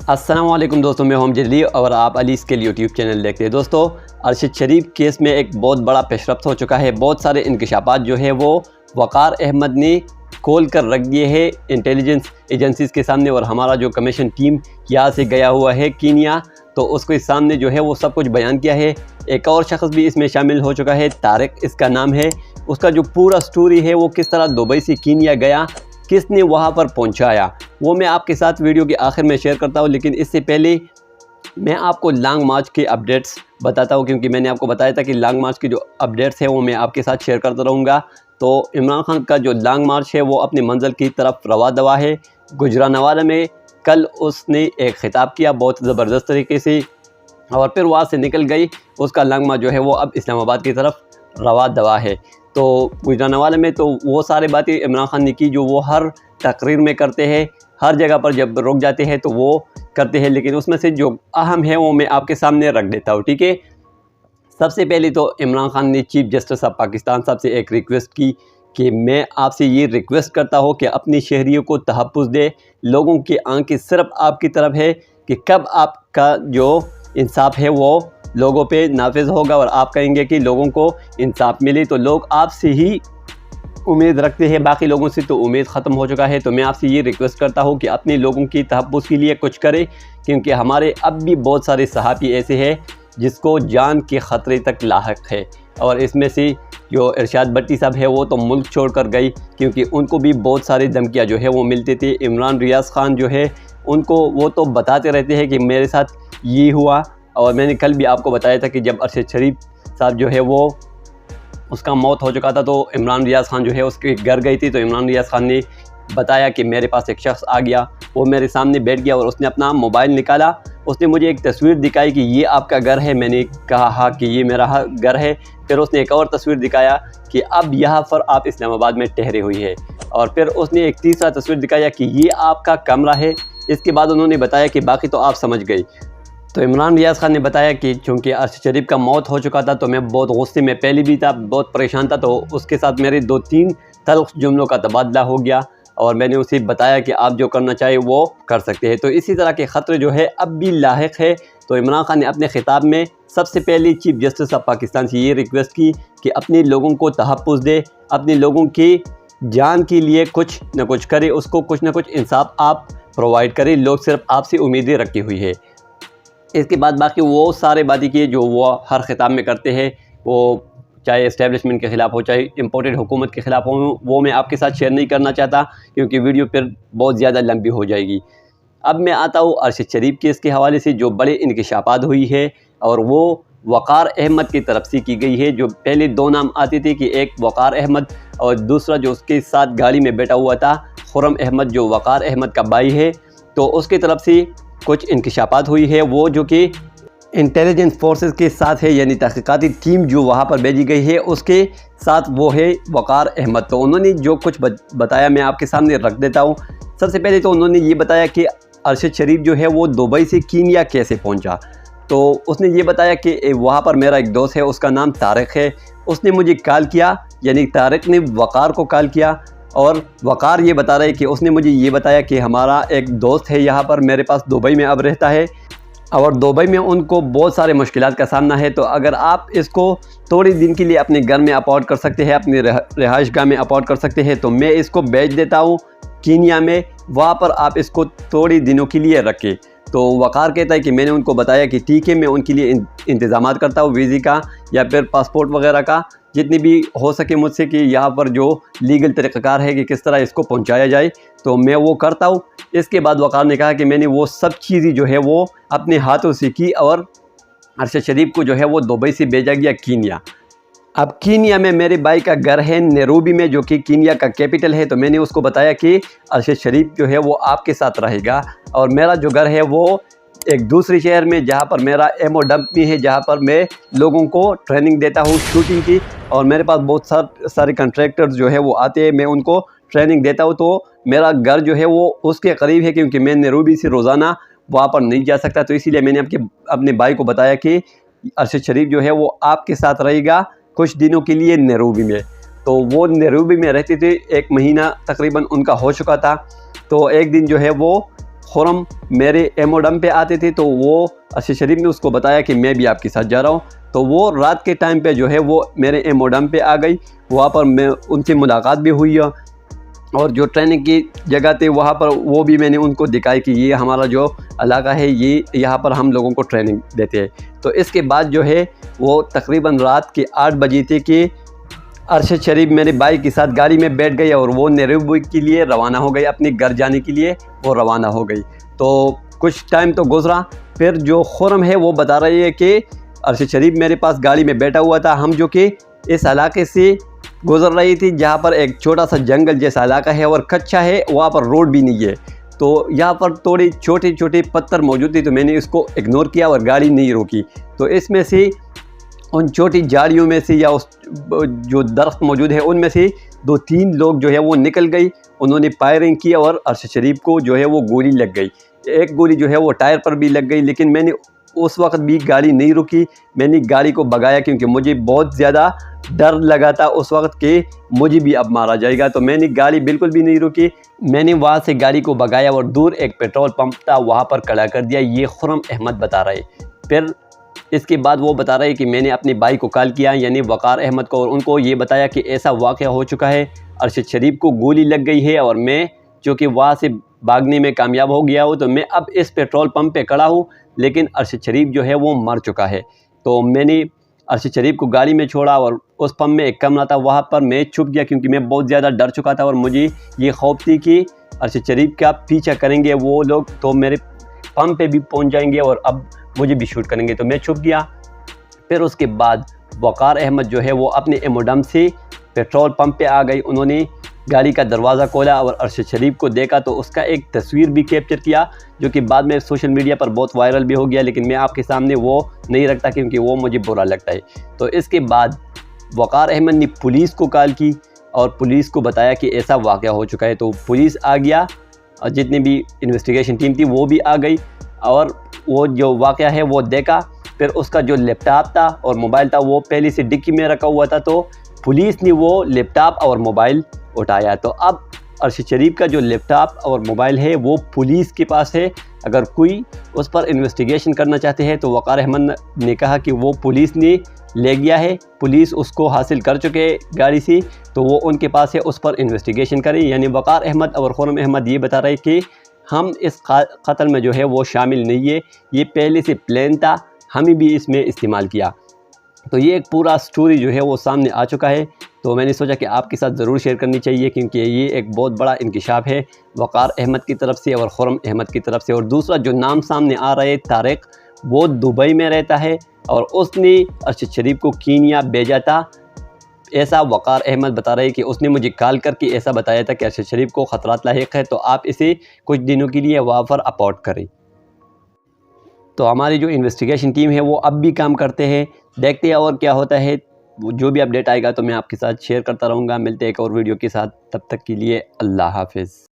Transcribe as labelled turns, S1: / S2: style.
S1: अस्सलाम वालेकुम दोस्तों, मैं हूं जली और आप अली स्किल यूट्यूब चैनल देखते हैं। दोस्तों, अरशद शरीफ केस में एक बहुत बड़ा पेशरफ्त हो चुका है। बहुत सारे इंकशाफात जो है वो वक़ार अहमद ने खोल कर रख दिए हैं इंटेलिजेंस एजेंसीज़ के सामने, और हमारा जो कमीशन टीम यहाँ से गया हुआ है कीनिया, तो उसके सामने जो है वो सब कुछ बयान किया है। एक और शख्स भी इसमें शामिल हो चुका है, तारिक इसका नाम है। उसका जो पूरा स्टोरी है वो किस तरह दुबई से कीनिया गया, किसने वहाँ पर पहुँचाया, वो मैं आपके साथ वीडियो के आखिर में शेयर करता हूँ। लेकिन इससे पहले मैं आपको लॉन्ग मार्च के अपडेट्स बताता हूँ, क्योंकि मैंने आपको बताया था कि लॉन्ग मार्च की जो अपडेट्स है वो मैं आपके साथ शेयर करता रहूँगा। तो इमरान खान का जो लॉन्ग मार्च है वो अपनी मंजिल की तरफ रवा दवा है। गुजरानवाला में कल उसने एक ख़िताब किया बहुत ज़बरदस्त तरीके से, और फिर वहाँ से निकल गई। उसका लॉन्ग मार्च जो है वो अब इस्लामाबाद की तरफ रवा दवा है। तो गुजरानवाला में तो वो सारी बातें इमरान खान ने की जो वो हर तकरीर में करते हैं, हर जगह पर जब रुक जाते हैं तो वो करते हैं। लेकिन उसमें से जो अहम है वो मैं आपके सामने रख देता हूँ, ठीक है। सबसे पहले तो इमरान खान ने चीफ जस्टिस ऑफ पाकिस्तान साहब से एक रिक्वेस्ट की कि मैं आपसे ये रिक्वेस्ट करता हूँ कि अपनी शहरियों को तहफ़्फ़ुज़ दे। लोगों की आंखें सिर्फ आपकी तरफ है कि कब आपका जो इंसाफ है वो लोगों पे नाफिज होगा, और आप कहेंगे कि लोगों को इंसाफ मिले। तो लोग आपसे ही उम्मीद रखते हैं, बाकी लोगों से तो उम्मीद ख़त्म हो चुका है। तो मैं आपसे ये रिक्वेस्ट करता हूँ कि अपने लोगों की तहफ़्फ़ुज़ के लिए कुछ करें, क्योंकि हमारे अब भी बहुत सारे सहाफ़ी ऐसे हैं जिसको जान के ख़तरे तक लाहक है। और इसमें से जो इरशाद भट्टी साहब है वो तो मुल्क छोड़ कर गई, क्योंकि उनको भी बहुत सारी धमकियाँ जो है वो मिलते थे। इमरान रियाज़ ख़ान जो है उनको वो तो बताते रहते हैं कि मेरे साथ ये हुआ। और मैंने कल भी आपको बताया था कि जब अरशद शरीफ साहब जो है वो उसका मौत हो चुका था, तो इमरान रियाज़ ख़ान जो है उसके घर गई थी। तो इमरान रियाज़ ख़ान ने बताया कि मेरे पास एक शख्स आ गया, वो मेरे सामने बैठ गया और उसने अपना मोबाइल निकाला, उसने मुझे एक तस्वीर दिखाई कि ये आपका घर है। मैंने कहा हाँ कि ये मेरा घर है। फिर उसने एक और तस्वीर दिखाया कि अब यहाँ पर आप इस्लामाबाद में ठहरे हुई है, और फिर उसने एक तीसरा तस्वीर दिखाया कि ये आपका कमरा है। इसके बाद उन्होंने बताया कि बाकी तो आप समझ गई। तो इमरान रियाज़ ख़ान ने बताया कि चूँकि अरशद शरीफ का मौत हो चुका था तो मैं बहुत गुस्से में पहले भी था, बहुत परेशान था। तो उसके साथ मेरे 2-3 तल्ख़ जुमलों का तबादला हो गया, और मैंने उसे बताया कि आप जो करना चाहे वो कर सकते हैं। तो इसी तरह के ख़तरे जो है अब भी लाहिक है। तो इमरान खान ने अपने ख़िताब में सबसे पहले चीफ जस्टिस ऑफ पाकिस्तान से ये रिक्वेस्ट की कि अपने लोगों को तहफ़्फ़ुज़ दे, अपने लोगों की जान के लिए कुछ न कुछ करे, उसको कुछ न कुछ इंसाफ आप प्रोवाइड करें। लोग सिर्फ आपसे उम्मीदें रखी हुई है। इसके बाद बाकी वो सारे बातें किए जो वो हर ख़िताब में करते हैं, वो चाहे इस्टेब्लिशमेंट के ख़िलाफ़ हो, चाहे इम्पोर्टेड हुकूमत के ख़िलाफ़ हो। वो मैं आपके साथ शेयर नहीं करना चाहता, क्योंकि वीडियो फिर बहुत ज़्यादा लंबी हो जाएगी। अब मैं आता हूँ अरशद शरीफ केस के हवाले से जो बड़े इंकशाफात हुई है, और वो वक़ार अहमद की तरफ से की गई है। जो पहले 2 नाम आते थे कि एक वक़ार अहमद और दूसरा जो उसके साथ गाड़ी में बैठा हुआ था खुर्रम अहमद, जो वक़ार अहमद का भाई है। तो उसकी तरफ से कुछ इंकशाफात हुई है, वो जो कि इंटेलिजेंस फोर्सेस के साथ है, यानी तहक़ीक़ाती टीम जो वहाँ पर भेजी गई है उसके साथ वो है वक़ार अहमद। तो उन्होंने जो कुछ बताया मैं आपके सामने रख देता हूँ। सबसे पहले तो उन्होंने ये बताया कि अरशद शरीफ जो है वो दुबई से कीनिया कैसे पहुँचा। तो उसने ये बताया कि वहाँ पर मेरा एक दोस्त है, उसका नाम तारिक है, उसने मुझे कॉल किया, यानी तारिक ने वक़ार को कॉल किया। और वक़ार ये बता रहे कि उसने मुझे ये बताया कि हमारा एक दोस्त है यहाँ पर मेरे पास दुबई में अब रहता है, और दुबई में उनको बहुत सारे मुश्किलात का सामना है। तो अगर आप इसको थोड़े दिन के लिए अपने घर में अपॉर्ट कर सकते हैं, अपनी रिहाइश गाह में अपॉर्ट कर सकते हैं, तो मैं इसको भेज देता हूँ कीनिया में, वहाँ पर आप इसको थोड़े दिनों के लिए रखें। तो वक़ार कहता है कि मैंने उनको बताया कि ठीक है, मैं उनके लिए इंतज़ामात करता हूँ वीज़े का या फिर पासपोर्ट वगैरह का, जितनी भी हो सके मुझसे कि यहाँ पर जो लीगल तरीक़ाकार है कि किस तरह इसको पहुँचाया जाए, तो मैं वो करता हूँ। इसके बाद वक़ार ने कहा कि मैंने वो सब चीज़ें जो है वो अपने हाथों से की, और अरशद शरीफ को जो है वो दुबई से भेजा गया कीनिया। अब कीनिया में मेरे भाई का घर है नैरोबी में, जो कि कीनिया का कैपिटल है। तो मैंने उसको बताया कि अरशद शरीफ जो है वो आपके साथ रहेगा, और मेरा जो घर है वो एक दूसरे शहर में, जहाँ पर मेरा एमओ डंप भी है, जहाँ पर मैं लोगों को ट्रेनिंग देता हूँ शूटिंग की, और मेरे पास बहुत सारे कंट्रैक्टर्स जो है वो आते हैं, मैं उनको ट्रेनिंग देता हूँ। तो मेरा घर जो है वो उसके करीब है, क्योंकि मैं नैरोबी से रोज़ाना वहाँ पर नहीं जा सकता। तो इसीलिए मैंने अपने भाई को बताया कि अरशद शरीफ जो है वो आपके साथ रहेगा कुछ दिनों के लिए नैरोबी में। तो वो नैरोबी में रहते थे, 1 महीना तकरीबन उनका हो चुका था। तो एक दिन जो है वो खुरम मेरे एमोडम पे आते थे, तो वो अर्शद शरीफ ने उसको बताया कि मैं भी आपके साथ जा रहा हूँ। तो वो रात के टाइम पे जो है वो मेरे एमोडम पे आ गई। वहाँ पर मैं उनसे मुलाकात भी हुई है और जो ट्रेनिंग की जगह थी वहाँ पर वो भी मैंने उनको दिखाई कि ये हमारा जो इलाका है, ये यहाँ पर हम लोगों को ट्रेनिंग देते हैं। तो इसके बाद जो है वो तकरीबन रात के 8 बजे थे कि अर्शद शरीफ मेरे भाई के साथ गाड़ी में बैठ गई और वो नैरोबी के लिए रवाना हो गई, अपने घर जाने के लिए वो रवाना हो गई। तो कुछ टाइम तो गुजरा, फिर जो खुरम है वो बता रही है कि अर्शद शरीफ मेरे पास गाड़ी में बैठा हुआ था। हम जो कि इस इलाके से गुजर रही थी जहाँ पर एक छोटा सा जंगल जैसा इलाका है और कच्चा है, वहाँ पर रोड भी नहीं है। तो यहाँ पर थोड़ी छोटे छोटे पत्थर मौजूद थी, तो मैंने इसको इग्नोर किया और गाड़ी नहीं रोकी। तो इसमें से उन छोटी झाड़ियों में से या उस जो दरख्त मौजूद है उनमें से 2-3 लोग जो है वो निकल गई। उन्होंने फायरिंग की और अर्शद शरीफ को जो है वो गोली लग गई। एक गोली जो है वो टायर पर भी लग गई, लेकिन मैंने उस वक्त भी गाड़ी नहीं रुकी। मैंने गाड़ी को भगाया क्योंकि मुझे बहुत ज़्यादा डर लगा था उस वक्त कि मुझे भी अब मारा जाएगा। तो मैंने गाड़ी बिल्कुल भी नहीं रुकी। मैंने वहाँ से गाड़ी को भगाया और दूर एक पेट्रोल पंप था वहाँ पर खड़ा कर दिया। ये खुरम अहमद बता रहे। फिर इसके बाद वो बता रहे कि मैंने अपने भाई को कॉल किया, यानी वक़ार अहमद को, और उनको ये बताया कि ऐसा वाक़या हो चुका है, अर्शद शरीफ को गोली लग गई है और मैं चूँकि वहाँ से भागने में कामयाब हो गया हूँ, तो मैं अब इस पेट्रोल पंप पे खड़ा हूँ, लेकिन अर्शद शरीफ जो है वो मर चुका है। तो मैंने अर्शद शरीफ को गाड़ी में छोड़ा और उस पंप में एक कमरा था, वहाँ पर मैं छुप गया क्योंकि मैं बहुत ज़्यादा डर चुका था और मुझे ये खौफ थी कि अर्शद शरीफ का पीछा करेंगे वो लोग तो मेरे पंप पे भी पहुँच जाएंगे और अब मुझे भी शूट करेंगे। तो मैं छुप गया। फिर उसके बाद वक़ार अहमद जो है वो अपने एमोडम से पेट्रोल पंप पे आ गई। उन्होंने गाड़ी का दरवाज़ा खोला और अर्शद शरीफ को देखा, तो उसका एक तस्वीर भी कैप्चर किया जो कि बाद में सोशल मीडिया पर बहुत वायरल भी हो गया, लेकिन मैं आपके सामने वो नहीं रखता क्योंकि वो मुझे बुरा लगता है। तो इसके बाद वक़ार अहमद ने पुलिस को कॉल की और पुलिस को बताया कि ऐसा वाक़या हो चुका है। तो पुलिस आ गया और जितनी भी इन्वेस्टिगेशन टीम थी वो भी आ गई और वो जो वाक़या है वो देखा। फिर उसका जो लैपटॉप था और मोबाइल था वो पहले से डिक्की में रखा हुआ था, तो पुलिस ने वो लैपटॉप और मोबाइल उठाया। तो अब अर्शद शरीफ का जो लैपटॉप और मोबाइल है वो पुलिस के पास है। अगर कोई उस पर इन्वेस्टिगेशन करना चाहते हैं तो वक़ार अहमद ने कहा कि वो पुलिस ने ले गया है, पुलिस उसको हासिल कर चुके गाड़ी से, तो वो उनके पास है, उस पर इन्वेस्टिगेशन करें। यानी वक़ार अहमद और खुरम अहमद ये बता रहे कि हम इस कत्ल में जो है वो शामिल नहीं है, ये पहले से प्लान था, हमें भी इसमें इस्तेमाल किया। तो ये एक पूरा स्टोरी जो है वो सामने आ चुका है। तो मैंने सोचा कि आपके साथ ज़रूर शेयर करनी चाहिए क्योंकि ये एक बहुत बड़ा इंकशाफ है वक़ार अहमद की तरफ से और खुरम अहमद की तरफ से। और दूसरा जो नाम सामने आ रहा है तारिक, वो दुबई में रहता है और उसने अर्शद शरीफ को कीनिया भेजा था। ऐसा वक़ार अहमद बता रहे कि उसने मुझे कॉल करके ऐसा बताया था कि अर्शद शरीफ को ख़तरात लाहिक़ है, तो आप इसे कुछ दिनों के लिए वहाँ पर अपोर्ट करें। तो हमारी जो इन्वेस्टिगेशन टीम है वो अब भी काम करते हैं, देखते हैं और क्या होता है। जो भी अपडेट आएगा तो मैं आपके साथ शेयर करता रहूँगा। मिलते हैं एक और वीडियो के साथ, तब तक के लिए अल्लाह हाफ़िज़।